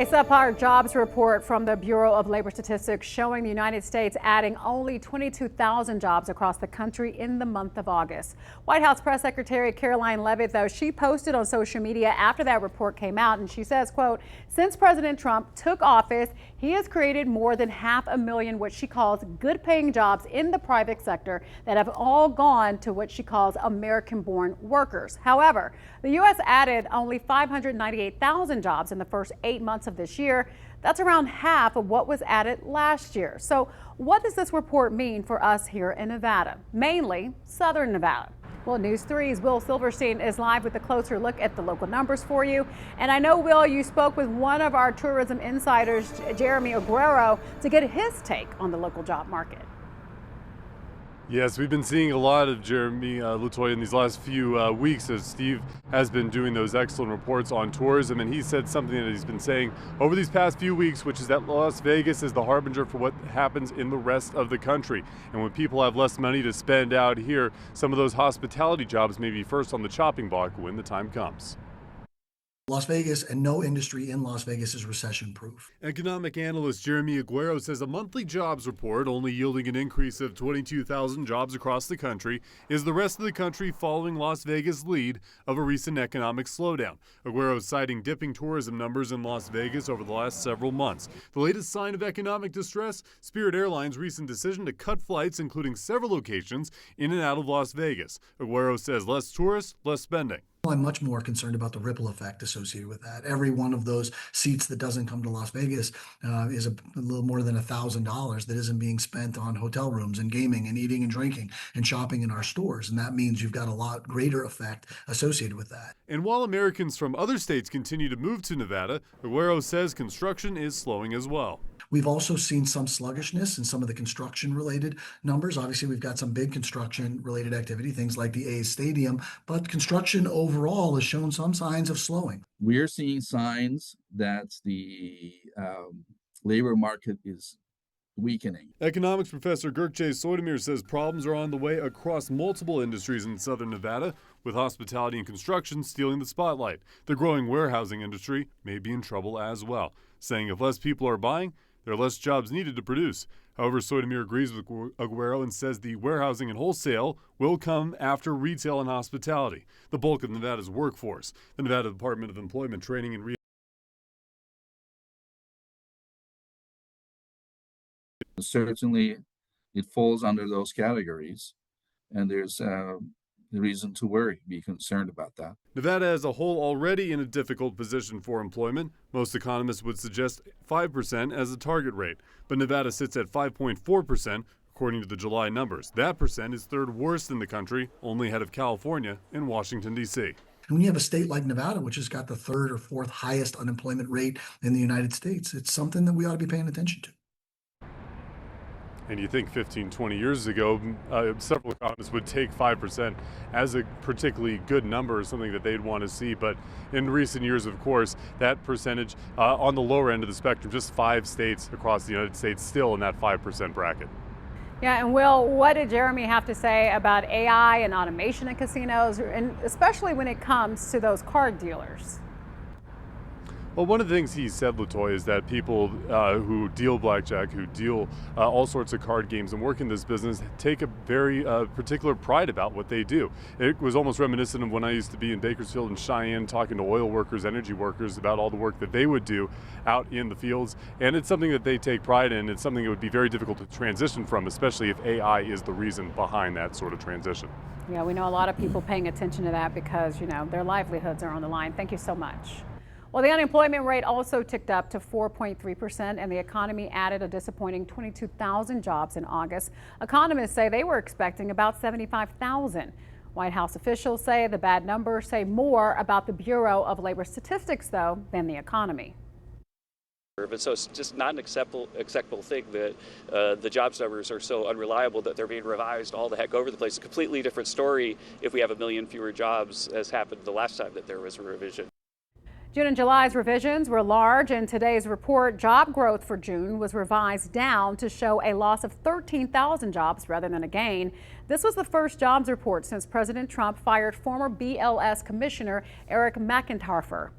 A subpar jobs report from the Bureau of Labor Statistics showing the United States adding only 22,000 jobs across the country in the month of August. White House Press Secretary Caroline Leavitt, though, she posted on social media after that report came out, and she says, quote, since President Trump took office, he has created more than 500,000 what she calls good paying jobs in the private sector that have all gone to what she calls American-born workers. However, the U.S. added only 598,000 jobs in the first 8 months of this year. That's around half of what was added last year. So what does this report mean for us here in Nevada, mainly Southern Nevada? Well, News 3's Will Silverstein is live with a closer look at the local numbers for you. And I know, Will, you spoke with one of our tourism insiders, Jeremy Aguero, to get his take on the local job market. Yes, we've been seeing a lot of Jeremy Latoya in these last few weeks as Steve has been doing those excellent reports on tourism, and he said something that he's been saying over these past few weeks, which is that Las Vegas is the harbinger for what happens in the rest of the country. And when people have less money to spend out here, some of those hospitality jobs may be first on the chopping block when the time comes. Las Vegas and no industry in Las Vegas is recession-proof. Economic analyst Jeremy Aguero says a monthly jobs report only yielding an increase of 22,000 jobs across the country is the rest of the country following Las Vegas' lead of a recent economic slowdown. Aguero citing dipping tourism numbers in Las Vegas over the last several months. The latest sign of economic distress, Spirit Airlines' recent decision to cut flights, including several locations in and out of Las Vegas. Aguero says less tourists, less spending. I'm much more concerned about the ripple effect associated with that. Every one of those seats that doesn't come to Las Vegas is a little more than $1,000 that isn't being spent on hotel rooms and gaming and eating and drinking and shopping in our stores. And that means you've got a lot greater effect associated with that. And while Americans from other states continue to move to Nevada, Aguero says construction is slowing as well. We've also seen some sluggishness in some of the construction-related numbers. Obviously, we've got some big construction-related activity, things like the A's Stadium, but construction overall has shown some signs of slowing. We're seeing signs that the labor market is weakening. Economics professor Gökçe Soydemir says problems are on the way across multiple industries in Southern Nevada, with hospitality and construction stealing the spotlight. The growing warehousing industry may be in trouble as well, saying if less people are buying, there are less jobs needed to produce. However, Soydemir agrees with Aguero and says the warehousing and wholesale will come after retail and hospitality, the bulk of Nevada's workforce. The Nevada Department of Employment, Training and Certainly, it falls under those categories, and there's reason to worry, be concerned about that. Nevada as a whole already in a difficult position for employment. Most economists would suggest 5% as a target rate, but Nevada sits at 5.4% according to the July numbers. That percent is third worst in the country, only ahead of California and Washington, D.C. And when you have a state like Nevada, which has got the third or fourth highest unemployment rate in the United States, it's something that we ought to be paying attention to. And you think 15, 20 years ago, several economists would take 5% as a particularly good number, something that they'd want to see. But in recent years, of course, that percentage on the lower end of the spectrum, just 5 states across the United States still in that 5% bracket. Yeah, and Will, what did Jeremy have to say about AI and automation in casinos, and especially when it comes to those card dealers? Well, one of the things he said, Latoya, is that people who deal blackjack, who deal all sorts of card games and work in this business take a very particular pride about what they do. It was almost reminiscent of when I used to be in Bakersfield and Cheyenne talking to oil workers, energy workers about all the work that they would do out in the fields. And it's something that they take pride in. It's something that would be very difficult to transition from, especially if AI is the reason behind that sort of transition. Yeah, we know a lot of people paying attention to that because, you know, their livelihoods are on the line. Thank you so much. Well, the unemployment rate also ticked up to 4.3%, and the economy added a disappointing 22,000 jobs in August. Economists say they were expecting about 75,000. White House officials say the bad numbers say more about the Bureau of Labor Statistics, though, than the economy. And so it's just not an acceptable thing that the jobs numbers are so unreliable that they're being revised all the heck over the place. A completely different story if we have 1 million fewer jobs, as happened the last time that there was a revision. June and July's revisions were large. In today's report, job growth for June was revised down to show a loss of 13,000 jobs rather than a gain. This was the first jobs report since President Trump fired former BLS Commissioner Eric McIntyre.